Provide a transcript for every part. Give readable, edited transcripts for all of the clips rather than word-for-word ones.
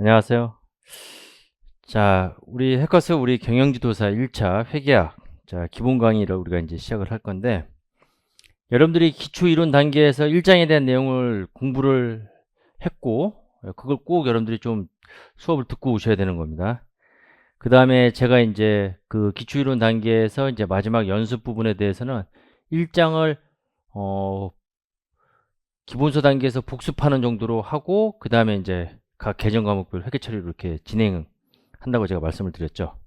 안녕하세요. 자, 우리 해커스 우리 경영지도사 1차 회계학 자, 기본 강의를 우리가 이제 시작을 할 건데, 여러분들이 기초 이론 단계에서 1장에 대한 내용을 공부를 했고, 그걸 꼭 여러분들이 좀 수업을 듣고 오셔야 되는 겁니다. 그 다음에 제가 이제 그 기초 이론 단계에서 이제 마지막 연습 부분에 대해서는 1장을 기본서 단계에서 복습하는 정도로 하고, 그 다음에 이제 각 개정 과목별 회계 처리로 이렇게 진행한다고 제가 말씀을 드렸죠.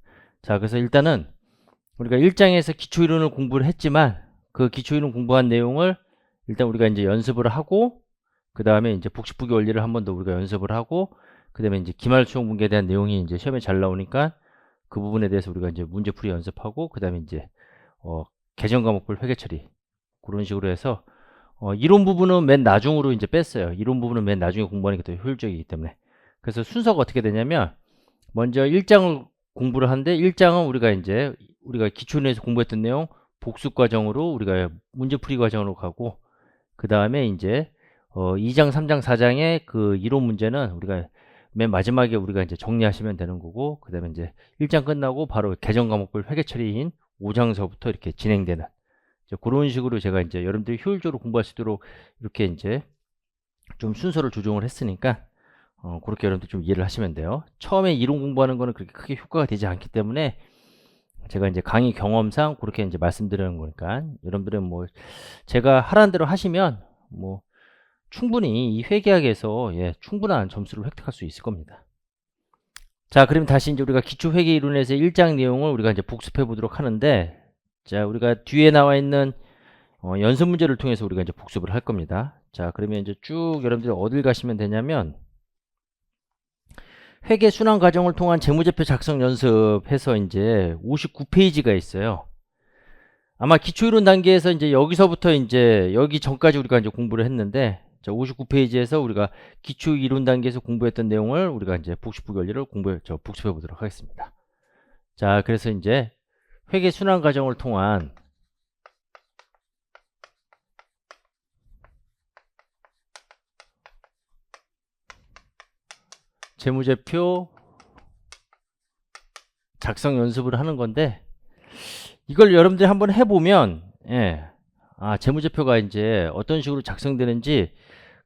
자, 그래서 일단은 우리가 1장에서 기초 이론을 공부를 했지만, 그 기초 이론 공부한 내용을 일단 우리가 이제 연습을 하고, 그 다음에 이제 복식부기 원리를 한 번 더 우리가 연습을 하고, 그 다음에 이제 기말 수용 분계에 대한 내용이 이제 시험에 잘 나오니까 그 부분에 대해서 우리가 이제 문제풀이 연습하고, 그 다음에 이제 개정 과목별 회계 처리, 그런 식으로 해서 이론 부분은 맨 나중으로 이제 뺐어요. 이론 부분은 맨 나중에 공부하는 게 더 효율적이기 때문에. 그래서 순서가 어떻게 되냐면, 먼저 1장을 공부를 하는데, 1장은 우리가 기초에서 공부했던 내용 복습 과정으로 우리가 문제풀이 과정으로 가고, 그 다음에 이제 2장, 3장, 4장의 그 이론 문제는 우리가 맨 마지막에 우리가 이제 정리하시면 되는 거고, 그 다음에 이제 1장 끝나고 바로 개정 과목별 회계 처리인 5장서부터 이렇게 진행되는, 그런 식으로 제가 이제 여러분들이 효율적으로 공부할 수 있도록 이렇게 이제 좀 순서를 조정을 했으니까, 그렇게 여러분들 좀 이해를 하시면 돼요. 처음에 이론 공부하는 거는 그렇게 크게 효과가 되지 않기 때문에 제가 이제 강의 경험상 그렇게 이제 말씀드리는 거니까, 여러분들은 뭐 제가 하라는 대로 하시면 뭐 충분히 이 회계학에서 충분한 점수를 획득할 수 있을 겁니다. 자, 그럼 다시 이제 우리가 기초회계 이론에서 1장 내용을 우리가 이제 복습해 보도록 하는데, 자, 우리가 뒤에 나와 있는 연습 문제를 통해서 우리가 이제 복습을 할 겁니다. 자, 그러면 이제 쭉 여러분들이 어딜 가시면 되냐면, 회계 순환 과정을 통한 재무제표 작성 연습해서 이제 59페이지가 있어요. 아마 기초이론 단계에서 이제 여기서부터 이제 여기 전까지 우리가 이제 공부를 했는데, 자, 59페이지에서 우리가 기초이론 단계에서 공부했던 내용을 우리가 이제 복습부 원리를 복습해 보도록 하겠습니다. 자, 그래서 이제 회계 순환 과정을 통한 재무제표 작성 연습을 하는 건데, 이걸 여러분들이 한번 해보면 재무제표가 이제 어떤 식으로 작성되는지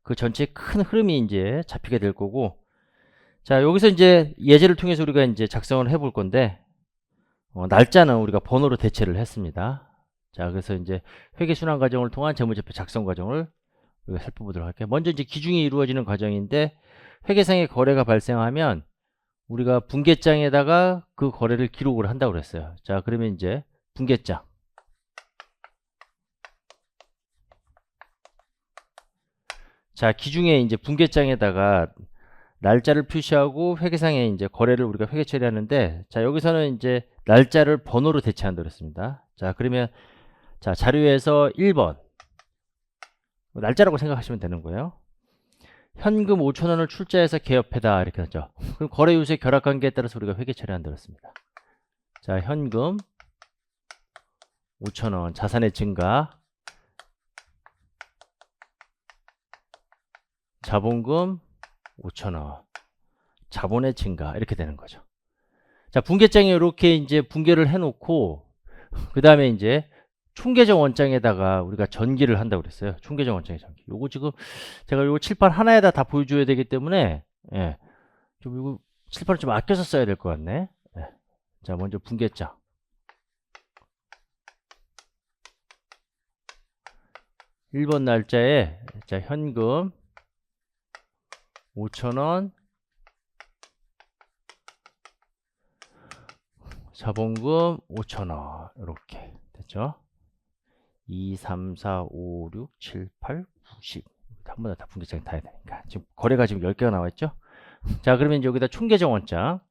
그 전체의 큰 흐름이 이제 잡히게 될 거고, 자, 여기서 이제 예제를 통해서 우리가 이제 작성을 해볼 건데, 날짜는 우리가 번호로 대체를 했습니다. 자, 그래서 이제 회계 순환 과정을 통한 재무제표 작성 과정을 우리가 살펴보도록 할게요. 먼저 이제 기중이 이루어지는 과정인데, 회계상의 거래가 발생하면 우리가 분계장에다가 그 거래를 기록을 한다고 그랬어요. 자, 그러면 이제 분계장. 자, 기중에 이제 분계장에다가 날짜를 표시하고 회계상에 이제 거래를 우리가 회계 처리하는데, 자, 여기서는 이제 날짜를 번호로 대체한다고 그랬습니다. 자, 그러면 자, 자료에서 1번 날짜라고 생각하시면 되는 거예요. 현금 5,000원을 출자해서 개업해다 이렇게 하죠. 그럼 거래 요소의 결합 관계에 따라서 우리가 회계 처리한다고 했습니다. 자, 현금 5,000원 자산의 증가, 자본금 5,000원 자본의 증가, 이렇게 되는 거죠. 자, 분계장에 이렇게 이제 분계를 해놓고, 그 다음에 이제 총계정 원장에다가 우리가 전기를 한다고 그랬어요. 총계정 원장의 전기. 요거 지금 제가 요거 칠판 하나에다 다 보여줘야 되기 때문에, 좀 이거 칠판을 좀 아껴서 써야 될 것 같네. 자, 먼저 분계장. 일 번 날짜에, 자, 현금 5,000원, 자본금 5,000원, 이렇게 됐죠. 2, 3, 4, 5, 6, 7, 8, 9, 10. 한 번에 다 분계장이 다 해야 되니까. 지금 거래가 지금 10개가 나와 있죠. 자, 그러면 이제 여기다 총계정 원장.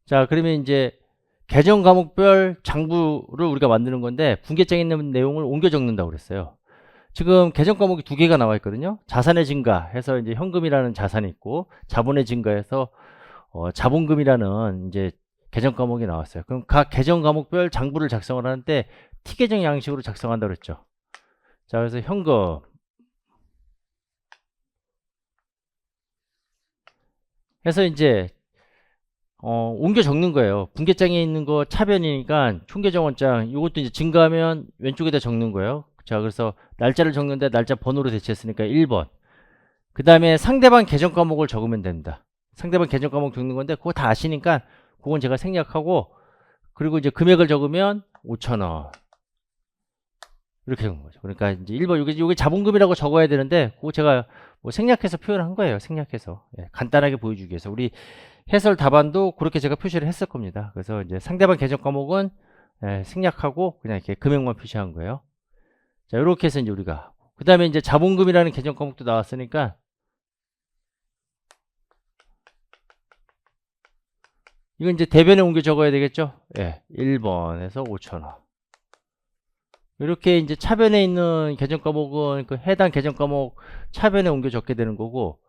자, 그러면 이제 계정 과목별 장부를 우리가 만드는 건데, 분계장에 있는 내용을 옮겨 적는다고 그랬어요. 지금 계정 과목이 두 개가 나와 있거든요. 자산의 증가 해서 이제 현금이라는 자산이 있고, 자본의 증가해서 자본금이라는 이제 계정 과목이 나왔어요. 그럼 각 계정 과목별 장부를 작성을 하는데 T계정 양식으로 작성한다고 그랬죠. 자, 그래서 현금 해서 이제 옮겨 적는 거예요. 분계장에 있는 거 차변이니까 총계정원장 이것도 이제 증가하면 왼쪽에다 적는 거예요. 자, 그래서 날짜를 적는데 날짜 번호로 대체했으니까 1번. 그 다음에 상대방 계정 과목을 적으면 됩니다. 상대방 계정 과목 적는 건데 그거 다 아시니까 그건 제가 생략하고, 그리고 이제 금액을 적으면 5,000원 이렇게 적는 거죠. 그러니까 이제 1번 요게 자본금이라고 적어야 되는데 그거 제가 뭐 생략해서 표현한 거예요. 생략해서. 예, 간단하게 보여주기 위해서. 우리 해설 답안도 그렇게 제가 표시를 했을 겁니다. 그래서 이제 상대방 계정 과목은 생략하고 그냥 이렇게 금액만 표시한 거예요. 자, 이렇게 해서 이제 우리가, 그 다음에 이제 자본금이라는 계정 과목도 나왔으니까 이건 이제 대변에 옮겨 적어야 되겠죠. 예, 1번에서 5,000원. 이렇게 이제 차변에 있는 계정 과목은 그 해당 계정 과목 차변에 옮겨 적게 되는 거고,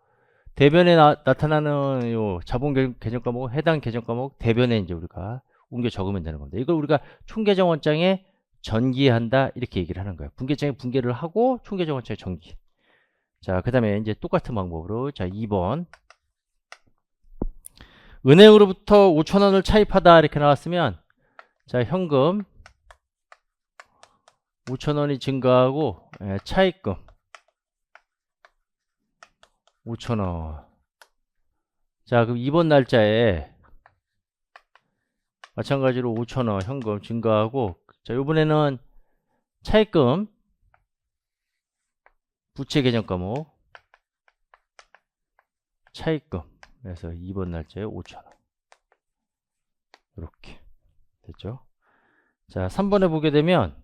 대변에 나타나는 요 자본 계정 과목, 해당 계정 과목 대변에 이제 우리가 옮겨 적으면 되는 겁니다. 이걸 우리가 총계정원장에 전기한다 이렇게 얘기를 하는 거예요. 분계장에 분계를 하고 총계정원장에 전기. 자, 그 다음에 이제 똑같은 방법으로, 자, 2번. 은행으로부터 5,000원을 차입하다 이렇게 나왔으면, 자, 현금 5,000원이 증가하고 차입금 5,000원. 자, 그럼 이번 날짜에 마찬가지로 5,000원 현금 증가하고, 자, 이번에는 차입금 부채 계정 과목 차입금, 그래서 이번 날짜에 5,000원 이렇게 됐죠. 자, 3번에 보게 되면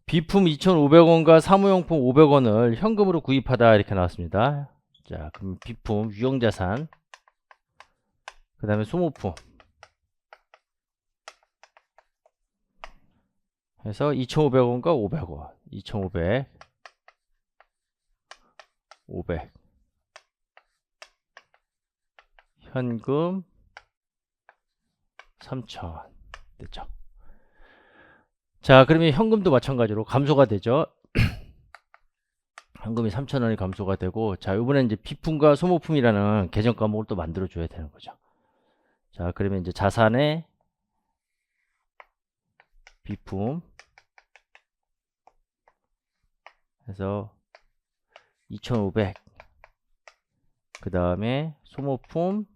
비품 2,500원과 사무용품 500원을 현금으로 구입하다 이렇게 나왔습니다. 자, 그럼 비품 유형자산, 그 다음에 소모품 해서 2,500원과 500원, 2,500, 500 현금 3,000 됐죠. 자, 그러면 현금도 마찬가지로 감소가 되죠. 현금이 3,000원이 감소가 되고, 자, 이번엔 이제 비품과 소모품이라는 계정 과목을 또 만들어 줘야 되는 거죠. 자, 그러면 이제 자산의 비품 해서 2,500, 그 다음에 소모품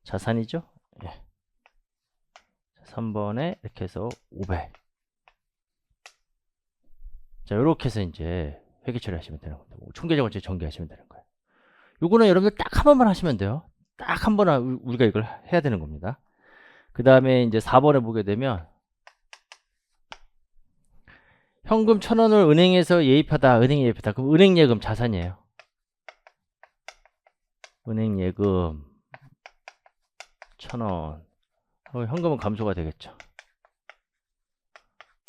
자산이죠. 예. 3번에 이렇게 해서 500. 자, 이렇게 해서 이제 회계 처리하시면 되는 겁니다. 총계정원장 전개하시면 되는 거예요. 요거는 여러분들 딱 한 번만 하시면 돼요. 딱 한 번 우리가 이걸 해야 되는 겁니다. 그 다음에 이제 4번에 보게 되면 현금 1,000원을 은행에서 예입하다, 은행 예입하다. 그럼 은행 예금 자산이에요. 은행 예금 1,000원. 현금은 감소가 되겠죠.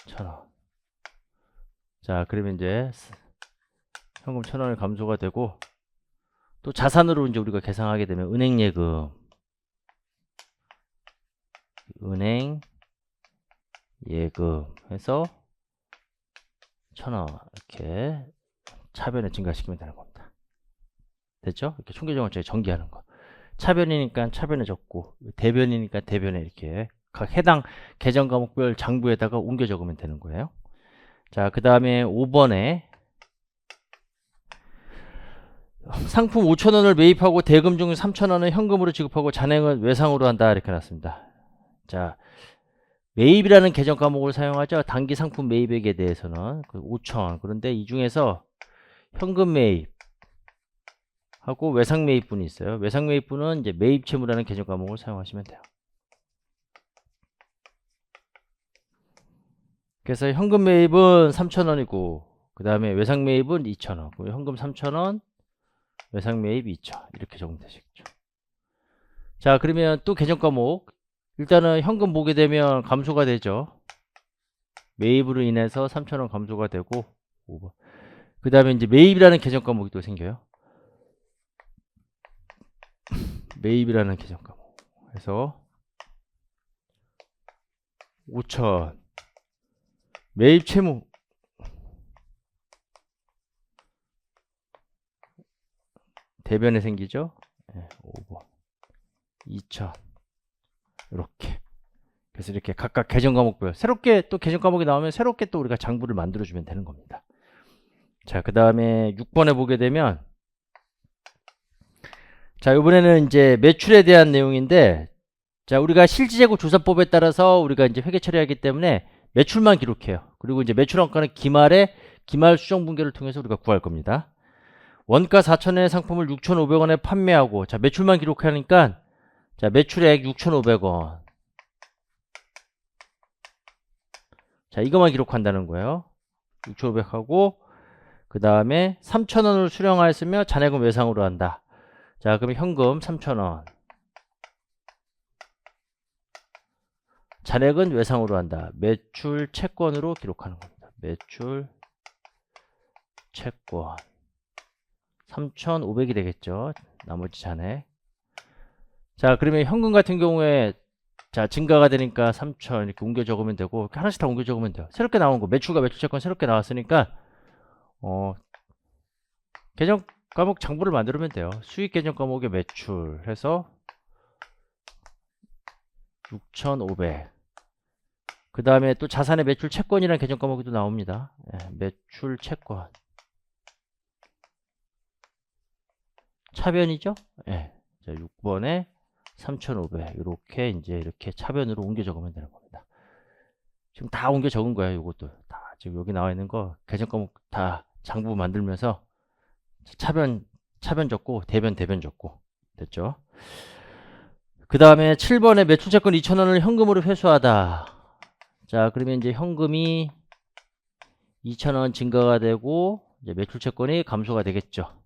1,000원. 자, 그러면 이제 현금 1,000원이 감소가 되고, 또 자산으로 이제 우리가 계산하게 되면 은행 예금, 은행 예금 해서 1,000원 이렇게 차변에 증가시키면 되는 겁니다. 됐죠? 이렇게 총계정원장에 전개하는 거. 차변이니까 차변에 적고, 대변이니까 대변에 이렇게 각 해당 계정 과목별 장부에다가 옮겨 적으면 되는 거예요. 자, 그 다음에 5번에 상품 5,000원을 매입하고 대금 중 3,000원은 현금으로 지급하고 잔액은 외상으로 한다 이렇게 나왔습니다. 자, 매입이라는 계정 과목을 사용하죠. 단기 상품 매입액에 대해서는 5,000. 그런데 이 중에서 현금 매입 하고 외상 매입분이 있어요. 외상 매입분은 이제 매입 채무라는 계정 과목을 사용하시면 돼요. 그래서 현금 매입은 3,000원이고, 그 다음에 외상 매입은 2,000원. 현금 3,000원, 외상 매입 2,000원. 이렇게 적으면 되시겠죠. 자, 그러면 또 계정 과목. 일단은 현금 보게 되면 감소가 되죠. 매입으로 인해서 3,000원 감소가 되고, 그 다음에 이제 매입이라는 계정 과목이 또 생겨요. 매입이라는 계정 과목 해서 5천 매입 채무 대변에 생기죠. 5번 2천 이렇게. 그래서 이렇게 각각 계정 과목별 새롭게 또 계정 과목이 나오면 새롭게 또 우리가 장부를 만들어 주면 되는 겁니다. 자, 그 다음에 6번에 보게 되면, 자, 이번에는 이제 매출에 대한 내용인데, 자, 우리가 실지재고 조사법에 따라서 우리가 이제 회계 처리하기 때문에 매출만 기록해요. 그리고 이제 매출 원가는 기말에 기말 수정 분계를 통해서 우리가 구할 겁니다. 원가 4,000원의 상품을 6,500원에 판매하고, 자, 매출만 기록하니까, 자, 매출액 6,500원. 자, 이것만 기록한다는 거예요. 6,500 하고, 그 다음에 3,000원을 수령하였으며 잔액은 외상으로 한다. 자, 그럼 현금 3,000원. 잔액은 외상으로 한다. 매출 채권으로 기록하는 겁니다. 매출 채권 3,500이 되겠죠. 나머지 잔액. 자, 그러면 현금 같은 경우에 자, 증가가 되니까 3,000 이렇게 옮겨 적으면 되고, 하나씩 다 옮겨 적으면 돼요. 새롭게 나온 거 매출과 매출 채권 새롭게 나왔으니까 계정 과목 장부를 만들면 돼요. 수익 계정 과목의 매출 해서 6,500. 그 다음에 또 자산의 매출 채권이라는 계정 과목이 또 나옵니다. 매출 채권. 차변이죠? 자, 6번에 3,500. 이렇게 이제 이렇게 차변으로 옮겨 적으면 되는 겁니다. 지금 다 옮겨 적은 거예요. 이것도 다 지금 여기 나와 있는 거 계정 과목 다 장부 만들면서 차변 적고 대변 적고 됐죠. 그 다음에 7번에 매출채권 2,000원을 현금으로 회수하다. 자, 그러면 이제 현금이 2,000원 증가가 되고 이제 매출채권이 감소가 되겠죠.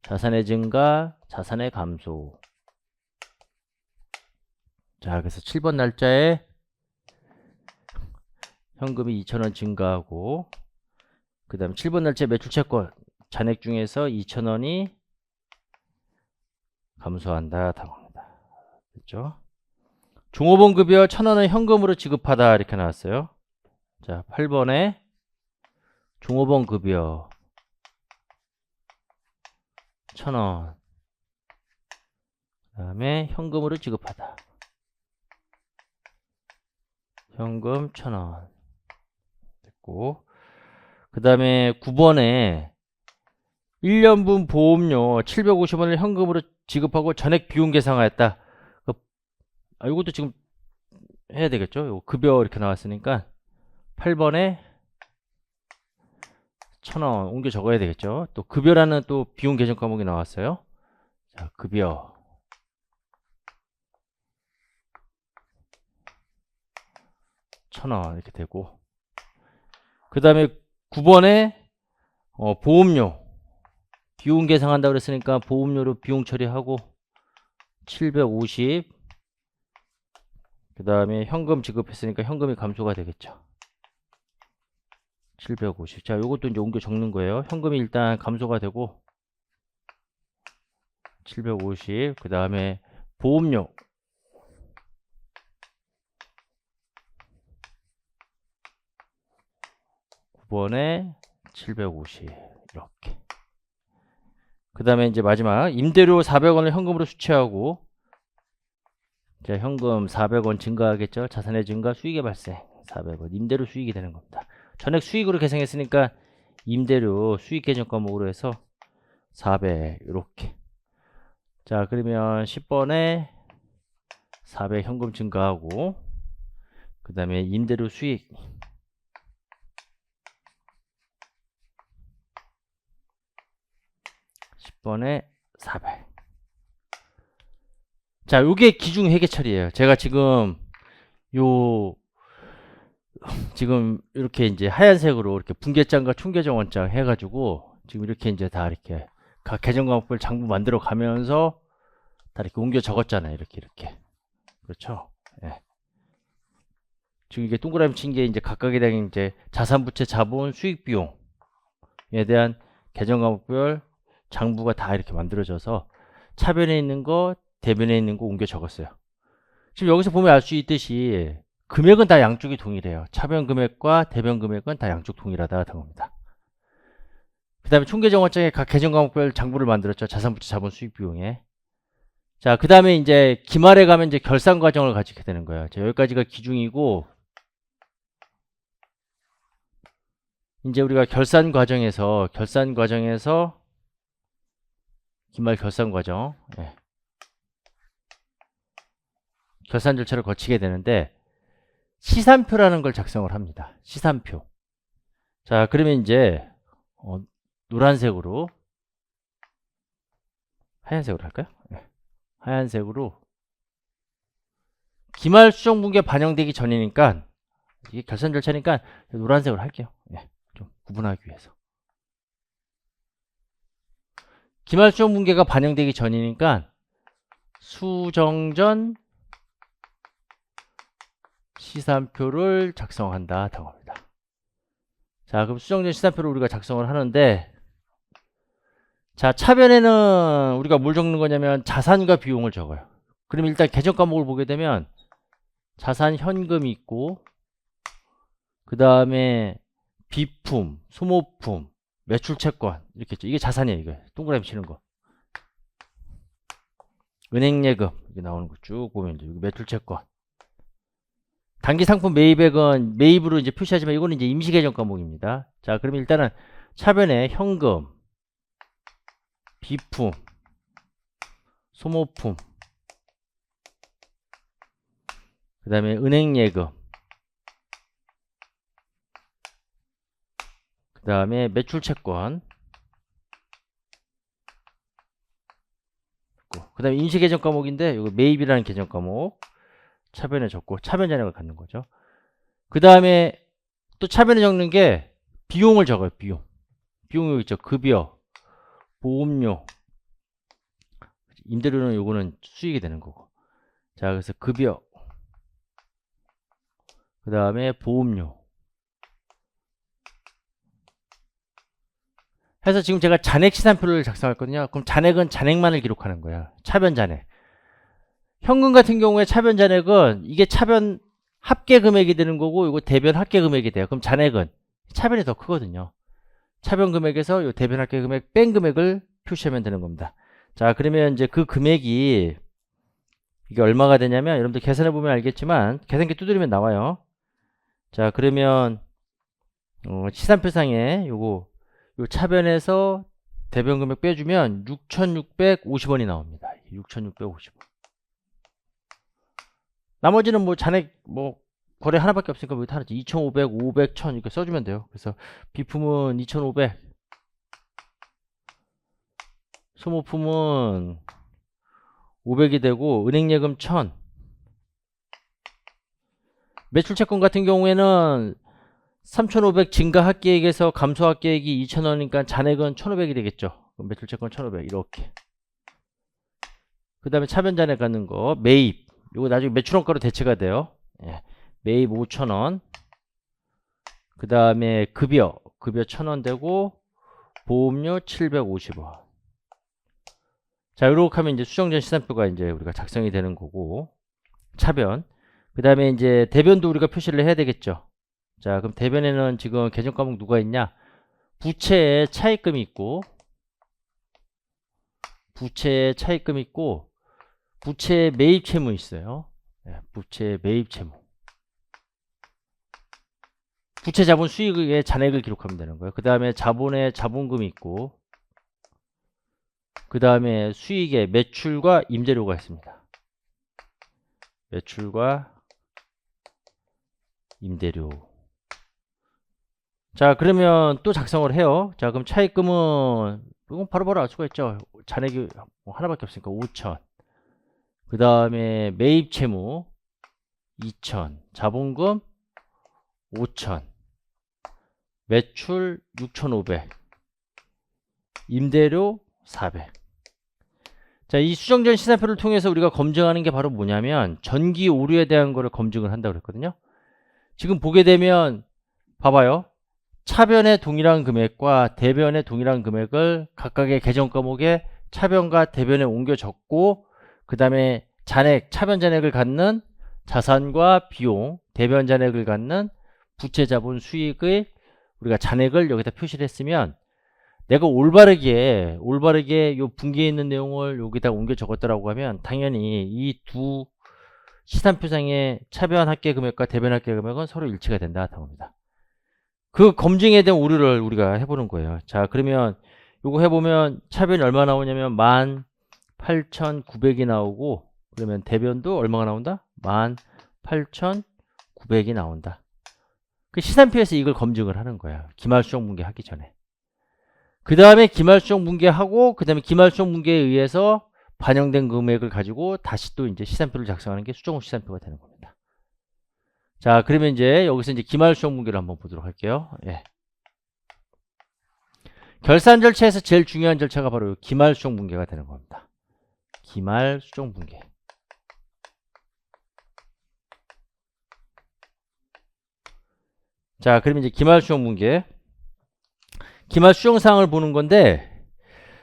자산의 증가, 자산의 감소. 자, 그래서 7번 날짜에 현금이 2,000원 증가하고, 그 다음 7번 날짜에 매출채권 잔액 중에서 2,000원이 감소한다. 당합니다. 됐죠? 종업원 급여 1,000원을 현금으로 지급하다. 이렇게 나왔어요. 자, 8번에 종업원 급여 1,000원. 그 다음에 현금으로 지급하다. 현금 1,000원. 됐고. 그 다음에 9번에 1년분 보험료 750원을 현금으로 지급하고 전액 비용 계상하였다. 이것도 지금 해야 되겠죠? 요 급여 이렇게 나왔으니까 8번에 1,000원 옮겨 적어야 되겠죠? 또 급여라는 또 비용 계정 과목이 나왔어요. 자, 급여 1,000원 이렇게 되고, 그 다음에 9번에 보험료 비용 계상한다고 그랬으니까 보험료로 비용 처리하고 750. 그 다음에 현금 지급했으니까 현금이 감소가 되겠죠. 750. 자, 요것도 이제 옮겨 적는 거예요. 현금이 일단 감소가 되고 750. 그 다음에 보험료 9번에 750. 이렇게. 그 다음에 이제 마지막 임대료 400원을 현금으로 수취하고, 자, 현금 400원 증가하겠죠. 자산의 증가, 수익의 발생 400원. 임대료 수익이 되는 겁니다. 전액 수익으로 계산했으니까 임대료 수익 계정 과목으로 해서 400 이렇게. 자, 그러면 10번에 400 현금 증가하고, 그 다음에 임대료 수익 10번에 400. 자, 요게 기중 회계 처리예요. 제가 지금 지금 이렇게 이제 하얀색으로 이렇게 분계장과 총계정원장 해가지고 지금 이렇게 이제 다 이렇게 각 계정 과목별 장부 만들어 가면서 다 이렇게 옮겨 적었잖아요. 이렇게 그렇죠? 예. 지금 이게 동그라미 친 게 이제 각각에 대한 이제 자산, 부채, 자본, 수익, 비용에 대한 계정 과목별 장부가 다 이렇게 만들어져서 차변에 있는 거 대변에 있는 거 옮겨 적었어요. 지금 여기서 보면 알 수 있듯이 금액은 다 양쪽이 동일해요. 차변 금액과 대변 금액은 다 양쪽 동일하다는 겁니다. 그 다음에 총계정원장에 각 계정 과목별 장부를 만들었죠. 자산부채 자본 수익 비용에. 자, 그 다음에 이제 기말에 가면 이제 결산 과정을 가지게 되는 거예요. 자, 여기까지가 기중이고, 이제 우리가 결산 과정에서 기말 결산 과정, 예. 결산 절차를 거치게 되는데 시산표라는 걸 작성을 합니다. 시산표. 자, 그러면 이제 노란색으로 하얀색으로 할까요? 네. 하얀색으로 기말 수정 분기에 반영되기 전이니까 이게 결산 절차니까 노란색으로 할게요. 네. 좀 구분하기 위해서. 기말 수정 분기가 반영되기 전이니까 수정 전 시산표를 작성한다. 당합니다. 자, 그럼 수정 전 시산표를 우리가 작성을 하는데, 자, 차변에는 우리가 뭘 적는 거냐면 자산과 비용을 적어요. 그럼 일단 계정 과목을 보게 되면 자산 현금이 있고, 그 다음에 비품, 소모품, 매출채권 이렇게 있죠. 이게 자산이에요. 이게 동그라미 치는 거. 은행 예금 이게 나오는 거 쭉 보면 이제 여기 매출채권. 단기 상품 매입액은 매입으로 이제 표시하지만 이거는 이제 임시 계정 과목입니다. 자, 그러면 일단은 차변에 현금, 비품, 소모품, 그 다음에 은행 예금, 그 다음에 매출 채권, 그 다음에 임시 계정 과목인데 이거 매입이라는 계정 과목 차변에 적고 차변 잔액을 갖는 거죠. 그 다음에 또 차변에 적는 게 비용을 적어요. 비용 여기 있죠. 급여, 보험료, 임대료는 요거는 수익이 되는 거고. 자, 그래서 급여, 그 다음에 보험료 해서 지금 제가 잔액 시산표를 작성했거든요. 그럼 잔액은 잔액만을 기록하는 거야. 차변 잔액. 현금 같은 경우에 차변 잔액은 이게 차변 합계 금액이 되는 거고 이거 대변 합계 금액이 돼요. 그럼 잔액은 차변이 더 크거든요. 차변 금액에서 요 대변 합계 금액 뺀 금액을 표시하면 되는 겁니다. 자, 그러면 이제 그 금액이 이게 얼마가 되냐면 여러분들 계산해 보면 알겠지만 계산기 두드리면 나와요. 자, 그러면 시산표상에 요 차변에서 대변 금액 빼주면 6,650원이 나옵니다. 6,650원. 나머지는 뭐 잔액 뭐 거래 하나밖에 없으니까 뭐 하나지. 2,500, 500, 1,000 이렇게 써주면 돼요. 그래서 비품은 2,500, 소모품은 500이 되고 은행 예금 1,000. 매출채권 같은 경우에는 3,500 증가 합계액에서 감소 합계액이 2,000원이니까 잔액은 1,500이 되겠죠. 그럼 매출채권 1,500 이렇게. 그 다음에 차변 잔액 갖는 거 매입. 이거 나중에 매출원가로 대체가 돼요. 예. 매입 5,000원. 그 다음에 급여 1,000원 되고 보험료 750원. 자, 이렇게 하면 이제 수정전 시산표가 이제 우리가 작성이 되는 거고 차변. 그 다음에 이제 대변도 우리가 표시를 해야 되겠죠. 자, 그럼 대변에는 지금 계정 과목 누가 있냐? 부채에 차입금이 있고, 부채에 차입금이 있고, 부채 매입 채무 있어요. 네, 부채 매입 채무. 부채 자본 수익의 잔액을 기록하면 되는 거예요. 그 다음에 자본에 자본금이 있고, 그 다음에 수익에 매출과 임대료가 있습니다. 매출과 임대료. 자, 그러면 또 작성을 해요. 자, 그럼 차입금은 이건 바로바로 알 수가 있죠. 잔액이 뭐 하나밖에 없으니까 5,000. 그 다음에 매입 채무 2,000. 자본금 5,000. 매출 6,500. 임대료 400. 자, 이 수정전 시산표를 통해서 우리가 검증하는 게 바로 뭐냐면 전기 오류에 대한 거를 검증을 한다고 그랬거든요. 지금 보게 되면 봐봐요. 차변의 동일한 금액과 대변의 동일한 금액을 각각의 계정 과목에 차변과 대변에 옮겨 적고 그 다음에 잔액, 차변 잔액을 갖는 자산과 비용, 대변 잔액을 갖는 부채, 자본, 수익의 우리가 잔액을 여기다 표시를 했으면 내가 올바르게 요 분기에 있는 내용을 여기다 옮겨 적었더라고 하면 당연히 이 두 시산표상의 차변 합계 금액과 대변 합계 금액은 서로 일치가 된다 합니다. 그 검증에 대한 오류를 우리가 해보는 거예요. 자, 그러면 요거 해보면 차변이 얼마 나오냐면 18,900이 나오고, 그러면 대변도 얼마가 나온다? 18,900이 나온다. 그 시산표에서 이걸 검증을 하는 거야. 기말수정 분계 하기 전에. 그 다음에 기말수정 분계하고, 그 다음에 기말수정 분계에 의해서 반영된 금액을 가지고 다시 또 이제 시산표를 작성하는 게 수정후 시산표가 되는 겁니다. 자, 그러면 이제 여기서 이제 기말수정 분계를 한번 보도록 할게요. 예. 결산 절차에서 제일 중요한 절차가 바로 기말수정 분계가 되는 겁니다. 기말수정 분계. 자, 그러면 이제 기말수정 분계. 기말수정 사항을 보는 건데,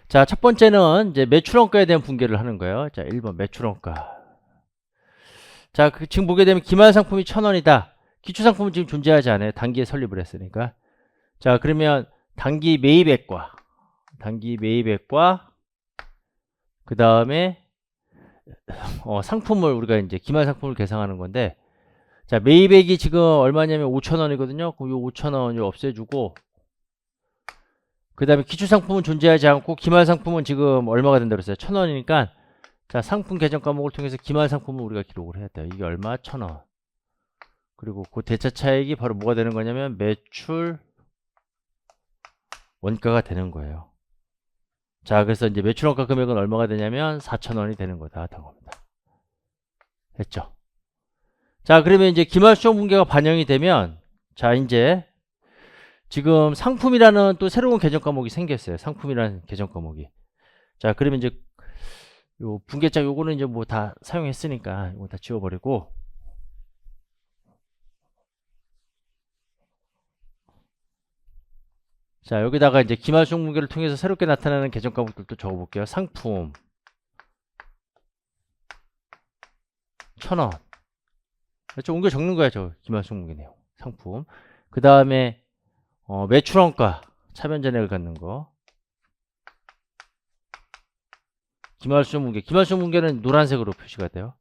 자, 첫 번째는 이제 매출원가에 대한 분계를 하는 거예요. 자, 1번 매출원가. 자, 지금 보게 되면 기말상품이 1,000원이다. 기초상품은 지금 존재하지 않아요. 단기에 설립을 했으니까. 자, 그러면 단기 매입액과 그 다음에 상품을 우리가 이제 기말상품을 계상하는 건데, 자, 매입액이 지금 얼마냐면 5,000원이거든요. 그럼 요 5,000원 없애주고, 그 다음에 기초상품은 존재하지 않고 기말상품은 지금 얼마가 된다고 했어요? 1,000원이니까 자, 상품 계정 과목을 통해서 기말상품을 우리가 기록을 해야 돼요. 이게 얼마? 1,000원. 그리고 그 대차 차익이 바로 뭐가 되는 거냐면 매출 원가가 되는 거예요. 자, 그래서 이제 매출 원가 금액은 얼마가 되냐면 4,000원이 되는 거다. 합니다. 됐죠? 자, 그러면 이제 기말수정 분계가 반영이 되면, 자, 이제 지금 상품이라는 또 새로운 계정 과목이 생겼어요. 상품이라는 계정 과목이. 자, 그러면 이제 요 분계짝 요거는 이제 뭐 다 사용했으니까 이거 다 지워버리고, 자, 여기다가 이제 기말수정 분계를 통해서 새롭게 나타나는 계정 과목들도 적어볼게요. 상품 1,000원. 좀 옮겨 적는 거야, 저 기말수정 분계 내용. 상품. 그 다음에 매출원가, 차변 잔액을 갖는 거. 기말수정 분계. 기말수정 분계는 노란색으로 표시가 돼요.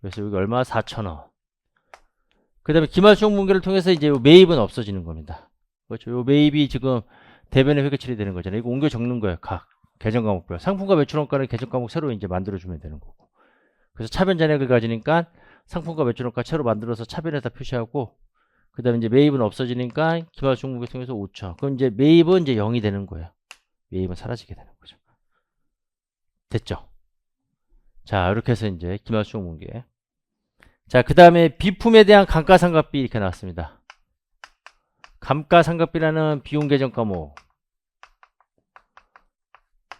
그래서 여기 얼마? 4,000원. 그 다음에 기말수정 분계를 통해서 이제 매입은 없어지는 겁니다. 그렇죠. 요 매입이 지금 대변에 회계 처리되는 거잖아요. 이거 옮겨 적는 거예요. 각 계정 과목별. 상품과 매출원가는 계정 과목 새로 이제 만들어주면 되는 거고. 그래서 차변 잔액을 가지니까 상품과 매출원가 새로 만들어서 차변에다 표시하고, 그 다음에 이제 매입은 없어지니까 기말수정 분계 통해서 5,000. 그럼 이제 매입은 이제 0이 되는 거예요. 매입은 사라지게 되는 거죠. 됐죠? 자, 이렇게 해서 이제 기말수정 분계. 자, 그 다음에 비품에 대한 감가상각비 이렇게 나왔습니다. 감가상각비라는 비용 계정 과목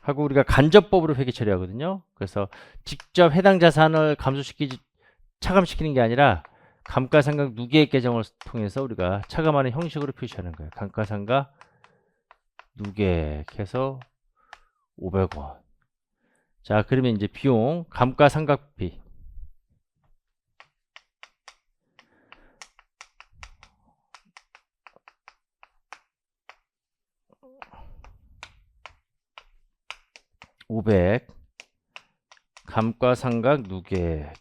하고 우리가 간접법으로 회계 처리하거든요. 그래서 직접 해당 자산을 차감시키는 게 아니라 감가상각 누계액 계정을 통해서 우리가 차감하는 형식으로 표시하는 거예요. 감가상각 누계액 해서 500원. 자, 그러면 이제 비용 감가상각비. (500) 감가상각 누계액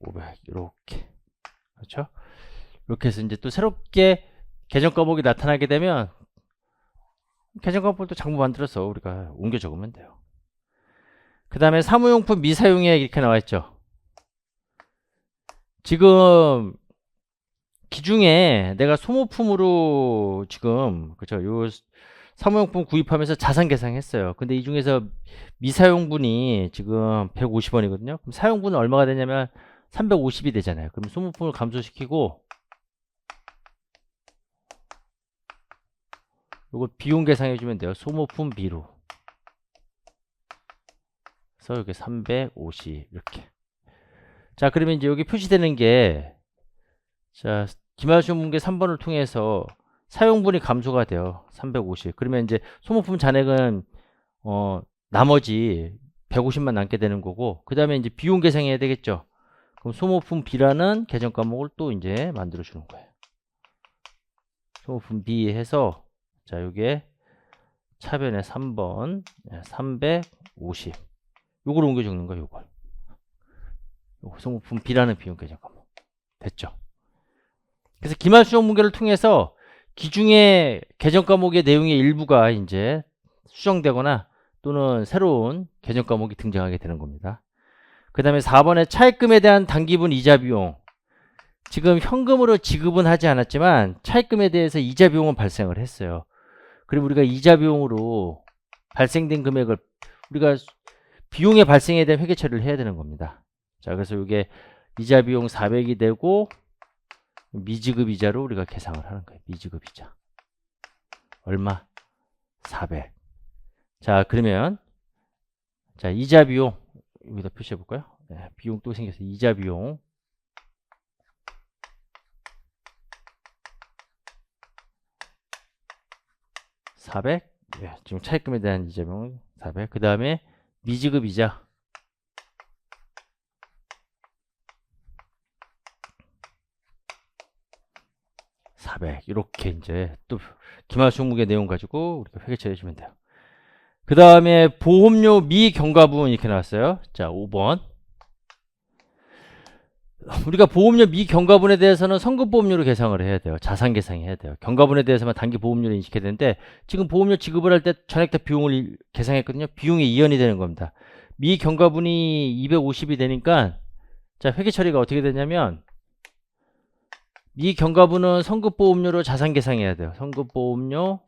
500 이렇게. 그렇죠? 이렇게 해서 이제 또 새롭게 계정 과목이 나타나게 되면 계정 과목도 장부 만들어서 우리가 옮겨 적으면 돼요. 그 다음에 사무용품 미사용액 이렇게 나와 있죠. 지금 기중에 내가 소모품으로 지금 그렇죠, 요 사무용품 구입하면서 자산 계상했어요. 근데 이 중에서 미사용분이 지금 150원이거든요. 그럼 사용분은 얼마가 되냐면 350이 되잖아요. 그럼 소모품을 감소시키고 요거 비용 계상해 주면 돼요. 소모품 비로. 그래서 여기 350 이렇게. 자, 그러면 이제 여기 표시되는 게, 자, 기말수정 분계 3번을 통해서 사용분이 감소가 돼요. 350. 그러면 이제 소모품 잔액은 나머지 150만 남게 되는 거고, 그 다음에 이제 비용 계산해야 되겠죠. 그럼 소모품 B라는 계정 과목을 또 이제 만들어 주는 거예요. 소모품 B 해서, 자, 요게 차변에 3번 350. 요걸 옮겨 적는 거예요. 요걸. 요거 소모품 B라는 비용 계정 과목. 됐죠. 그래서 기말 수정 문제를 통해서 기중의 계정 과목의 내용의 일부가 이제 수정되거나 또는 새로운 계정 과목이 등장하게 되는 겁니다. 그 다음에 4번에 차입금에 대한 단기분 이자 비용. 지금 현금으로 지급은 하지 않았지만 차입금에 대해서 이자 비용은 발생을 했어요. 그리고 우리가 이자 비용으로 발생된 금액을 우리가 비용의 발생에 대한 회계 처리를 해야 되는 겁니다. 자, 그래서 이게 이자 비용 400이 되고 미지급 이자로 우리가 계상을 하는 거예요. 미지급 이자. 얼마? 400. 자, 그러면 자, 이자 비용 여기다 표시해 볼까요? 네, 비용 또 생겼어요. 이자 비용 400. 예, 지금 차입금에 대한 이자 비용 400. 그 다음에 미지급 이자 400. 이렇게 이제 또 기말 수목의 내용 가지고 우리가 회계 처리해 주면 돼요. 그 다음에 보험료 미경과분 이렇게 나왔어요. 자, 5번. 우리가 보험료 미경과분에 대해서는 선급보험료로 계상을 해야 돼요. 자산 계상해야 돼요. 경과분에 대해서만 단기 보험료를 인식해야 되는데 지금 보험료 지급을 할 때 전액 다 비용을 계상했거든요. 비용이 이연이 되는 겁니다. 미경과분이 250이 되니까 자, 회계 처리가 어떻게 되냐면 미경과분은 선급보험료로 자산 계상해야 돼요. 선급보험료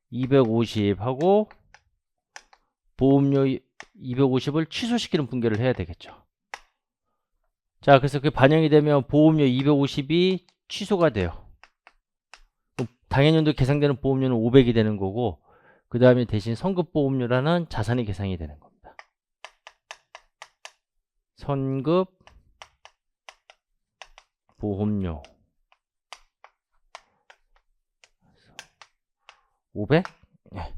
250 하고 보험료 250을 취소시키는 분계를 해야 되겠죠. 자, 그래서 그 반영이 되면 보험료 250이 취소가 돼요. 당해년도 계상되는 보험료는 500이 되는 거고, 그 다음에 대신 선급보험료라는 자산이 계상이 되는 겁니다. 선급 보험료 500? 예.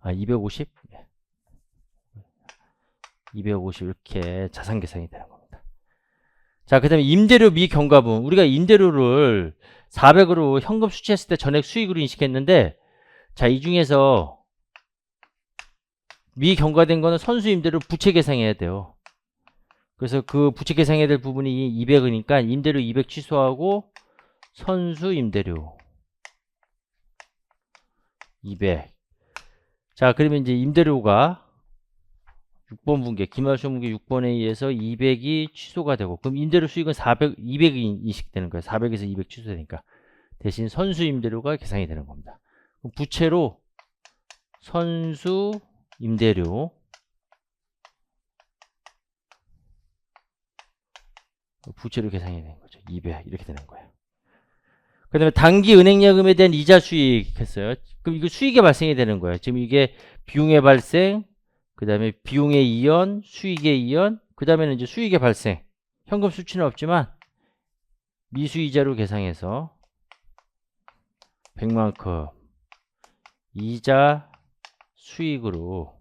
아, 250? 예. 250 이렇게 자산 계상이 되는 겁니다. 자, 그 다음에 임대료 미경과분. 우리가 임대료를 400으로 현금 수취했을 때 전액 수익으로 인식했는데, 자, 이 중에서 미경과된 거는 선수 임대료 부채 계상해야 돼요. 그래서 그 부채 계상해야 될 부분이 200이니까 임대료 200 취소하고 선수 임대료 200. 자, 그러면 이제 임대료가 6번 분계, 기말수 분계 6번에 의해서 200이 취소가 되고, 그럼 임대료 수익은 200이 인식되는 거예요. 400에서 200 취소되니까. 대신 선수 임대료가 계상이 되는 겁니다. 그럼 부채로 선수 임대료 부채로 계상이 되는 거죠. 200 이렇게 되는 거예요. 그 다음에 단기 은행예금에 대한 이자 수익 했어요. 그럼 이거 수익이 발생이 되는 거예요. 지금 이게 비용의 발생, 그 다음에 비용의 이연, 수익의 이연, 그 다음에는 이제 수익의 발생. 현금 수취는 없지만 미수이자로 계상해서 100만큼 이자 수익으로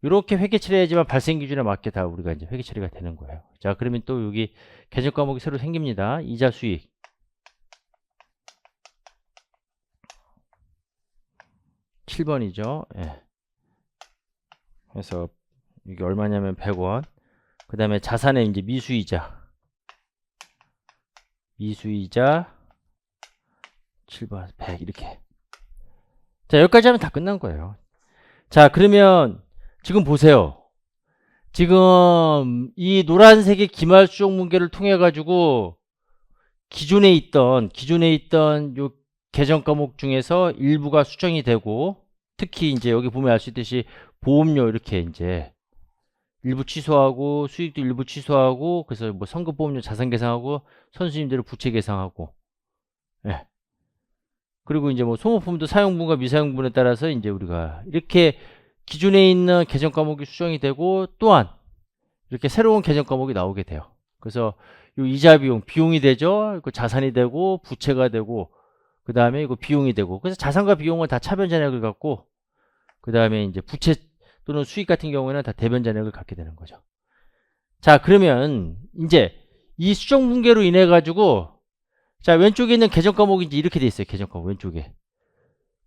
이렇게 회계 처리해야지만 발생 기준에 맞게 다 우리가 이제 회계 처리가 되는 거예요. 자, 그러면 또 여기 계정 과목이 새로 생깁니다. 이자 수익. 7번이죠. 예. 그래서 이게 얼마냐면 100원. 그 다음에 자산의 이제 미수이자 7번 100 이렇게. 자, 여기까지 하면 다 끝난 거예요. 자, 그러면 지금 보세요. 지금 이 노란색의 기말 수정 문계를 통해 가지고 기존에 있던 요 계정 과목 중에서 일부가 수정이 되고, 특히 이제 여기 보면 알 수 있듯이 보험료 이렇게 이제 일부 취소하고 수익도 일부 취소하고, 그래서 뭐 선급 보험료 자산 계상하고 선수님대로 부채 계상하고, 예. 그리고 이제 뭐 소모품도 사용분과 미사용분에 따라서 이제 우리가 이렇게 기존에 있는 계정 과목이 수정이 되고, 또한 이렇게 새로운 계정 과목이 나오게 돼요. 그래서 요 이자 비용이 되죠. 그 자산이 되고 부채가 되고, 그 다음에 이거 비용이 되고, 그래서 자산과 비용은 다 차변 잔액을 갖고, 그 다음에 이제 부채 또는 수익 같은 경우에는 다 대변 잔액을 갖게 되는 거죠. 자, 그러면 이제 이 수정 붕괴로 인해 가지고, 자, 왼쪽에 있는 계정 과목이 이제 이렇게 돼 있어요. 계정 과목 왼쪽에.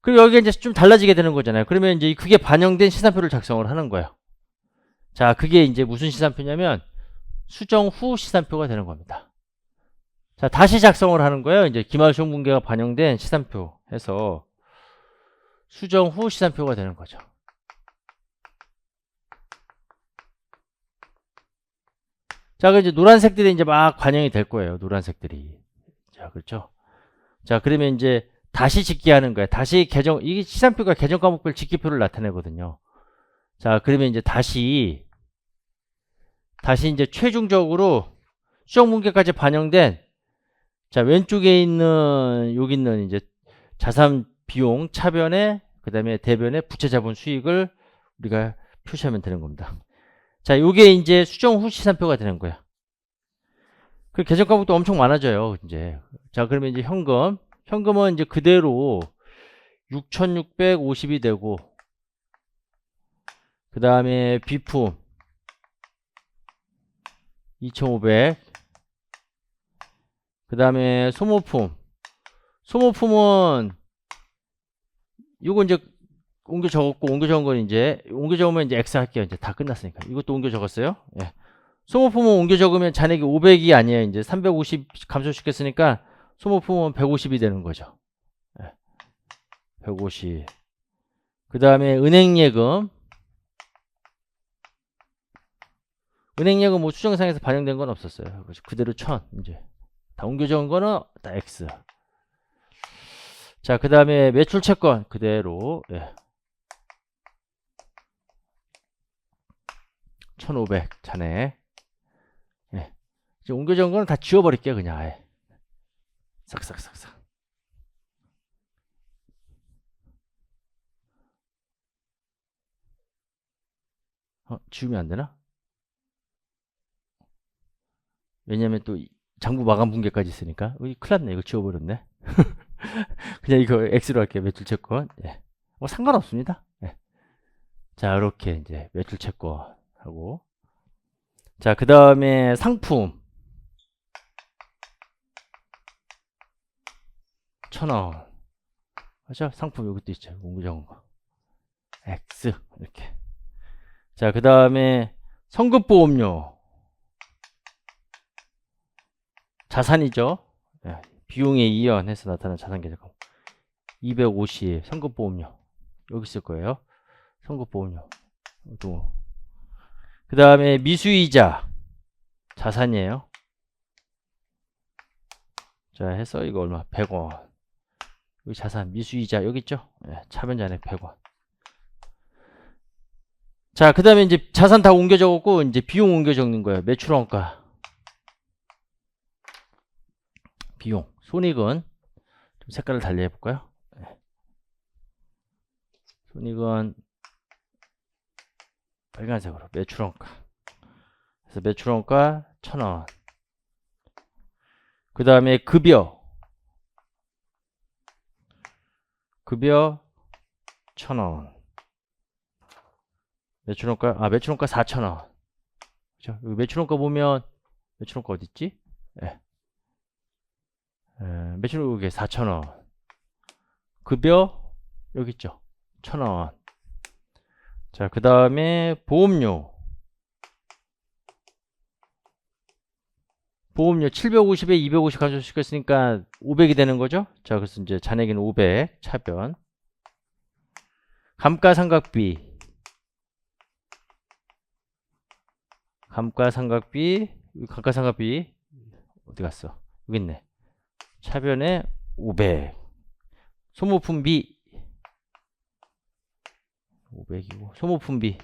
그럼 여기가 이제 좀 달라지게 되는 거잖아요. 그러면 이제 그게 반영된 시산표를 작성을 하는 거예요. 자, 그게 이제 무슨 시산표냐면 수정 후 시산표가 되는 겁니다. 자, 다시 작성을 하는 거예요. 이제 기말 수정 붕괴가 반영된 시산표 해서 수정 후 시산표가 되는 거죠. 자, 그 이제 노란색들이 이제 막 반영이 될 거예요. 노란색들이. 자, 그렇죠. 자, 그러면 이제 다시 짓기 하는 거예요. 다시 계정, 이게 시산표가 계정 과목별 짓기표를 나타내거든요. 자, 그러면 이제 다시 이제 최종적으로 수정 붕괴까지 반영된, 자, 왼쪽에 있는, 여기 있는 이제 자산 비용 차변에, 그 다음에 대변에 부채 자본 수익을 우리가 표시하면 되는 겁니다. 자, 요게 이제 수정 후 시산표가 되는 거야. 그 계정 과목도 엄청 많아져요, 이제. 자, 그러면 이제 현금은 이제 그대로 6,650이 되고, 그 다음에 비품 2,500, 그 다음에 소모품은 이거 이제 옮겨 적었고, 옮겨 적은 건 이제 옮겨 적으면 이제 X 할게요. 이제 다 끝났으니까. 이것도 옮겨 적었어요. 예. 소모품은 옮겨 적으면 잔액이 500이 아니에요. 이제 350 감소시켰으니까 소모품은 150이 되는 거죠. 예. 150. 그 다음에 은행예금 뭐 수정상에서 반영된 건 없었어요. 그대로 1000. 이제 다 옮겨 적은 거는 다 X. 자, 그 다음에 매출 채권 그대로, 예. 1500 잔액. 예. 이제 옮겨 적은 거는 다 지워버릴게요. 그냥 아예. 싹싹싹싹. 지우면 안 되나? 왜냐면 또 장부 마감 붕괴까지 있으니까. 큰일 났네. 이거 지워버렸네. 그냥 이거 X로 할게요. 매출 채권. 예. 상관없습니다. 예. 자, 이렇게 이제 매출 채권 하고. 자, 그 다음에 상품 1,000원. 맞죠? 상품 여기도 있죠. 옮겨적은 거. X. 이렇게. 자, 그 다음에 성급보험료. 자산이죠. 예. 비용에 이연해서 나타나는 자산계정 250 성급보험료. 여기 있을 거예요. 성급보험료. 또. 그 다음에 미수이자. 자산이에요. 자, 해서 이거 얼마? 100원. 여기 자산, 미수이자 여기 있죠? 예, 차변잔액 100원. 자, 그 다음에 이제 자산 다 옮겨 적었고, 이제 비용 옮겨 적는 거예요. 매출원가. 비용. 손익은, 좀 색깔을 달리 해볼까요? 예. 손익은 빨간색으로. 매출원가. 그래서 매출원가 1,000원. 그 다음에 급여. 급여 1,000원. 매출원가 4,000원. 그죠? 여기 매출원가 보면, 매출원가 어딨지? 예. 매출원가 4,000원. 급여, 여기 있죠? 1,000원. 자, 그 다음에 보험료. 보험료 750에 250 감소시켰으니까 500이 되는 거죠? 자, 그래서 이제 잔액은 500 차변. 감가상각비. 감가상각비 어디 갔어? 여기 있네. 차변에 500. 소모품비 500이고 소모품비.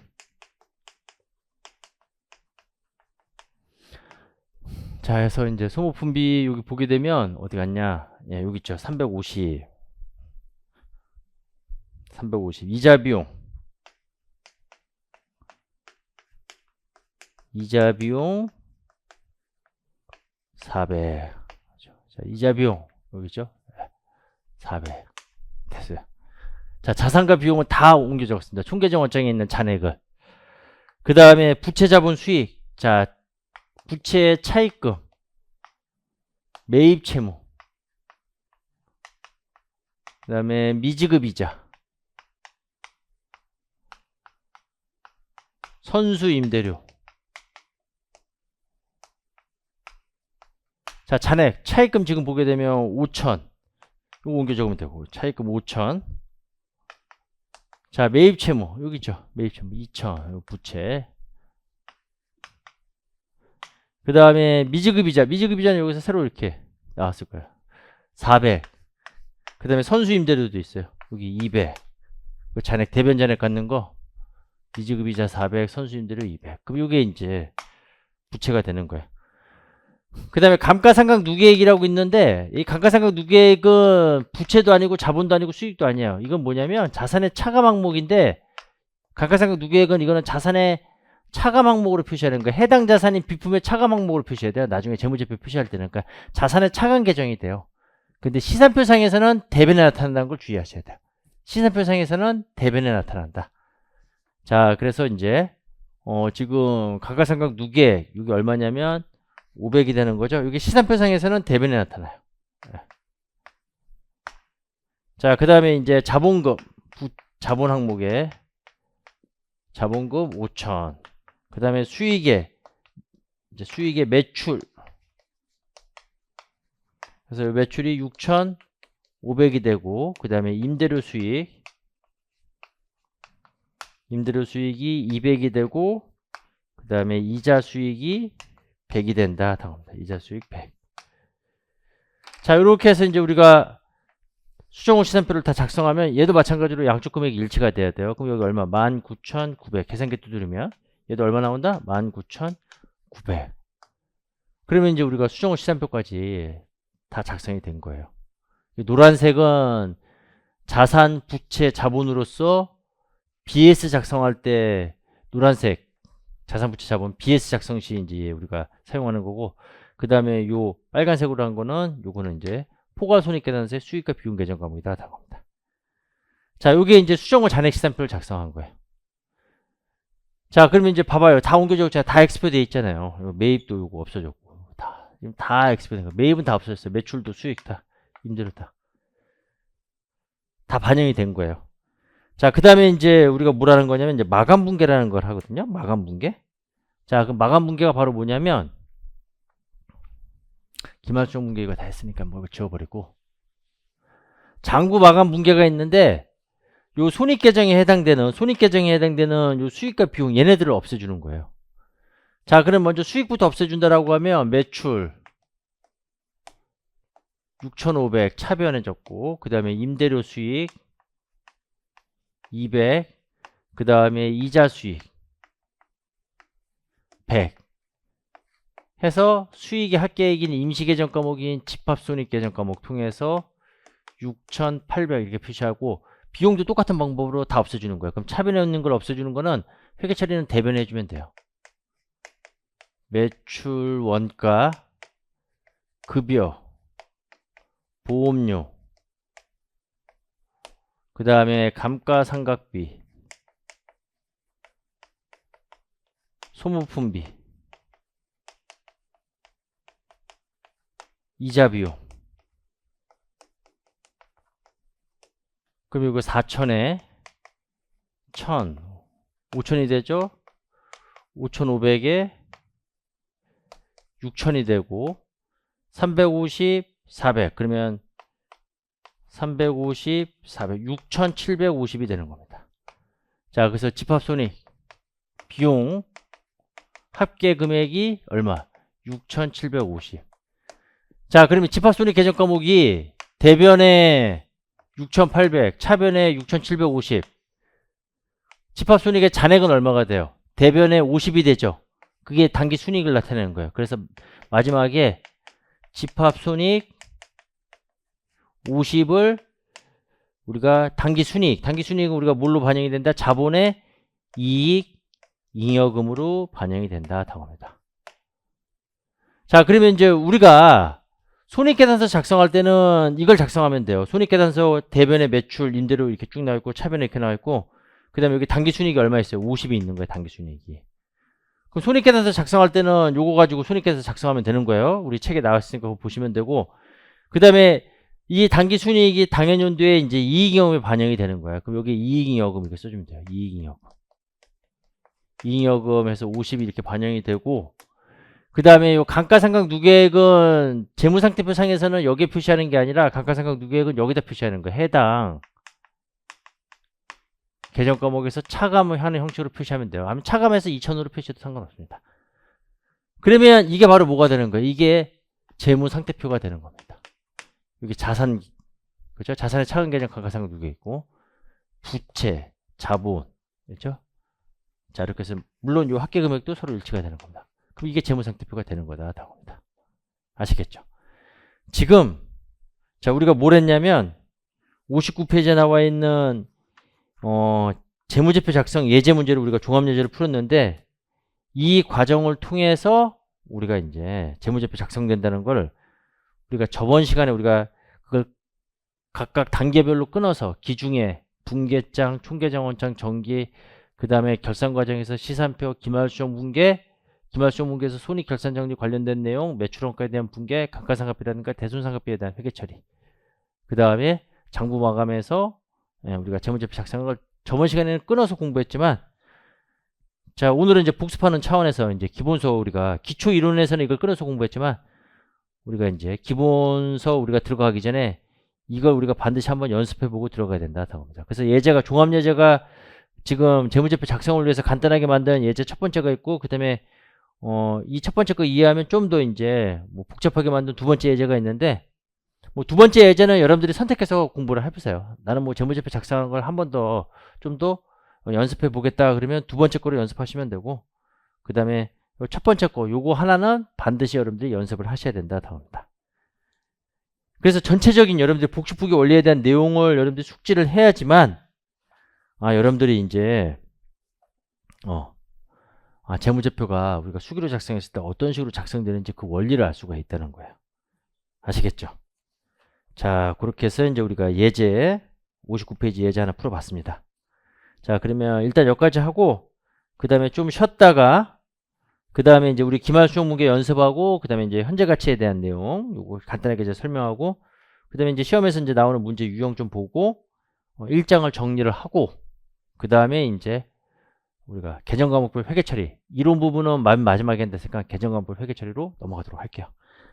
자, 해서 이제 소모품비 여기 보게 되면 어디 갔냐? 예, 여기 있죠. 350. 이자 비용 400. 자, 이자 비용 여기 있죠. 400. 됐어요. 자, 자산과 비용은 다 옮겨 적었습니다. 총계정 원장에 있는 잔액을. 그 다음에 부채 자본 수익. 자, 부채 차입금, 매입 채무, 그 다음에 미지급 이자, 선수 임대료. 자, 잔액 차입금 지금 보게 되면 5천. 이거 옮겨 적으면 되고, 차입금 5천. 자, 매입 채무 여기 있죠. 매입 채무 2천. 부채. 그 다음에 미지급 이자. 미지급 이자는 여기서 새로 이렇게 나왔을 거예요. 400. 그 다음에 선수 임대료도 있어요. 여기 200. 그 잔액, 대변 잔액 갖는 거. 미지급 이자 400, 선수 임대료 200. 그럼 이게 이제 부채가 되는 거예요. 그 다음에 감가상각 누계액이라고 있는데, 이 감가상각 누계액은 부채도 아니고 자본도 아니고 수익도 아니에요. 이건 뭐냐면 자산의 차감 항목인데, 감가상각 누계액은 이거는 자산의 차감 항목으로 표시하는 거예요. 해당 자산인 비품의 차감 항목으로 표시해야 돼요. 나중에 재무제표 표시할 때는. 그러니까 자산의 차감 계정이 돼요. 근데 시산표상에서는 대변에 나타난다는 걸 주의하셔야 돼요. 시산표상에서는 대변에 나타난다. 자, 그래서 이제 지금 감가상각 누계액 이게 얼마냐면 500이 되는 거죠. 이게 시산표상에서는 대변에 나타나요. 자, 그 다음에 이제 자본금, 자본 항목에 자본금 5천. 그 다음에 수익에, 이제 수익의 매출. 그래서 매출이 6,500이 되고, 그 다음에 임대료 수익. 임대료 수익이 200이 되고, 그 다음에 이자 수익이 100이 된다. 당합니다. 이자 수익 100. 자, 이렇게 해서 이제 우리가 수정후 시산표를 다 작성하면 얘도 마찬가지로 양쪽 금액이 일치가 돼야 돼요. 그럼 여기 얼마? 19,900. 계산기 두드리면 얘도 얼마 나온다? 19,900. 그러면 이제 우리가 수정후 시산표까지 다 작성이 된 거예요. 노란색은 자산, 부채, 자본으로서 BS 작성할 때 노란색 자산, 부채, 자본 BS 작성 시 이제 우리가 사용하는 거고, 그 다음에 요 빨간색으로 한 거는 요거는 이제 포괄손익계산서의 수익과 비용 계정 과목이다. 다 겁니다. 자, 요게 이제 수정후 잔액 시산표를 작성한 거예요. 자, 그러면 이제 봐봐요. 다 옮겨졌죠. 다 엑스표 돼 있잖아요. 매입도 요거 없어졌고. 다 엑스표 된 거. 매입은 다 없어졌어요. 매출도 수익 다, 임대료 다 반영이 된 거예요. 자, 그 다음에 이제 우리가 뭐라는 거냐면 이제 마감 분계라는 걸 하거든요. 마감 분계. 자, 그 마감 분계가 바로 뭐냐면 기말수정 분계 이거 다 했으니까 뭐 지워버리고, 장부 마감 분계가 있는데 요 손익계정에 해당되는 요 수익과 비용 얘네들을 없애주는 거예요. 자, 그럼 먼저 수익부터 없애준다라고 하면 매출 6,500 차변에 적고, 그 다음에 임대료 수익 200, 그 다음에 이자 수익 100 해서 수익의 합계액인 임시계정 과목인 집합손익계정 과목 통해서 6,800 이렇게 표시하고, 비용도 똑같은 방법으로 다 없애주는 거예요. 그럼 차변에 있는 걸 없애주는 거는 회계 처리는 대변에 해주면 돼요. 매출 원가, 급여, 보험료, 그 다음에 감가상각비, 소모품비, 이자 비용. 그럼 이거 4,000에 1,000, 5,000이 되죠? 5,500에 6,000이 되고, 350, 400. 그러면 350, 400, 6,750이 되는 겁니다. 자, 그래서 집합손익, 비용, 합계 금액이 얼마? 6,750. 자, 그러면 집합손익 계정 과목이 대변에 6,800, 차변에 6,750. 집합손익의 잔액은 얼마가 돼요? 대변에 50이 되죠. 그게 단기 순이익을 나타내는 거예요. 그래서 마지막에 집합손익 50을 우리가 단기 순이익은 우리가 뭘로 반영이 된다? 자본의 이익, 잉여금으로 반영이 된다. 당합니다. 자, 그러면 이제 우리가 손익계산서 작성할 때는 이걸 작성하면 돼요. 손익계산서 대변에 매출, 임대료 이렇게 쭉 나와 있고 차변에 이렇게 나와 있고 그 다음에 여기 단기순이익이 얼마 있어요? 50이 있는 거예요. 단기순이익이. 그럼 손익계산서 작성할 때는 요거 가지고 손익계산서 작성하면 되는 거예요. 우리 책에 나왔으니까 그거 보시면 되고 그 다음에 이 단기순이익이 당연연도에 이제 이익잉여금에 반영이 되는 거야. 그럼 여기 이익잉여금 이렇게 써주면 돼요. 이익잉여금. 이익잉여금에서 50이 이렇게 반영이 되고 그 다음에 요 감가상각 누계액은 재무상태표 상에서는 여기에 표시하는 게 아니라 감가상각 누계액은 여기다 표시하는 거예요. 해당 계정 과목에서 차감을 하는 형식으로 표시하면 돼요. 아니면 차감해서 2,000으로 표시해도 상관없습니다. 그러면 이게 바로 뭐가 되는 거예요? 이게 재무상태표가 되는 겁니다. 여기 자산, 그렇죠? 자산의 차감 계정 감가상각 누계 있고 부채, 자본, 그렇죠? 자, 이렇게 해서 물론 요 합계 금액도 서로 일치가 되는 겁니다. 그럼 이게 재무상태표가 되는 거다. 나옵니다. 아시겠죠? 지금 자 우리가 뭘 했냐면 59페이지에 나와 있는 재무제표 작성 예제 문제를 우리가 종합예제를 풀었는데 이 과정을 통해서 우리가 이제 재무제표 작성된다는 걸 우리가 저번 시간에 우리가 그걸 각각 단계별로 끊어서 기중에 분계장, 총계정원장, 정기 그 다음에 결산 과정에서 시산표, 기말수정 분계 기말수정 분계에서 손익결산정리 관련된 내용, 매출원가에 대한 분계, 감가상각비라든가 대손상각비에 대한 회계 처리. 그 다음에 장부 마감에서 우리가 재무제표 작성한 걸 저번 시간에는 끊어서 공부했지만, 자 오늘은 이제 복습하는 차원에서 이제 기본서 우리가 기초 이론에서는 이걸 끊어서 공부했지만, 우리가 이제 기본서 우리가 들어가기 전에 이걸 우리가 반드시 한번 연습해보고 들어가야 된다. 그래서 예제가 종합 예제가 지금 재무제표 작성을 위해서 간단하게 만든 예제 첫 번째가 있고 그 다음에 이 첫 번째 거 이해하면 좀 더 이제 뭐 복잡하게 만든 두 번째 예제가 있는데 뭐 두 번째 예제는 여러분들이 선택해서 공부를 해보세요. 나는 뭐 재무제표 작성한 걸 한 번 더 좀 더 연습해 보겠다 그러면 두 번째 거로 연습하시면 되고 그 다음에 첫 번째 거 요거 하나는 반드시 여러분들이 연습을 하셔야 된다. 다음입니다. 그래서 전체적인 여러분들이 복습후기 원리에 대한 내용을 여러분들이 숙지를 해야지만 여러분들이 이제 재무제표가 우리가 수기로 작성했을 때 어떤 식으로 작성되는지 그 원리를 알 수가 있다는 거예요. 아시겠죠? 자, 그렇게 해서 이제 우리가 예제 59페이지 예제 하나 풀어봤습니다. 자, 그러면 일단 여기까지 하고 그 다음에 좀 쉬었다가 그 다음에 이제 우리 기말수용 문제 연습하고 그 다음에 이제 현재 가치에 대한 내용 요거 간단하게 이제 설명하고 그 다음에 이제 시험에서 이제 나오는 문제 유형 좀 보고 일장을 정리를 하고 그 다음에 이제 우리가 개정과목별 회계처리 이론 부분은 맨 마지막에 했으니까 개정과목별 회계처리로 넘어가도록 할게요.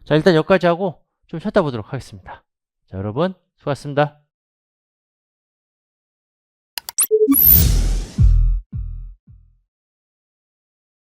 자 일단 여기까지 하고 좀 쉬었다 보도록 하겠습니다. 자 여러분 수고하셨습니다.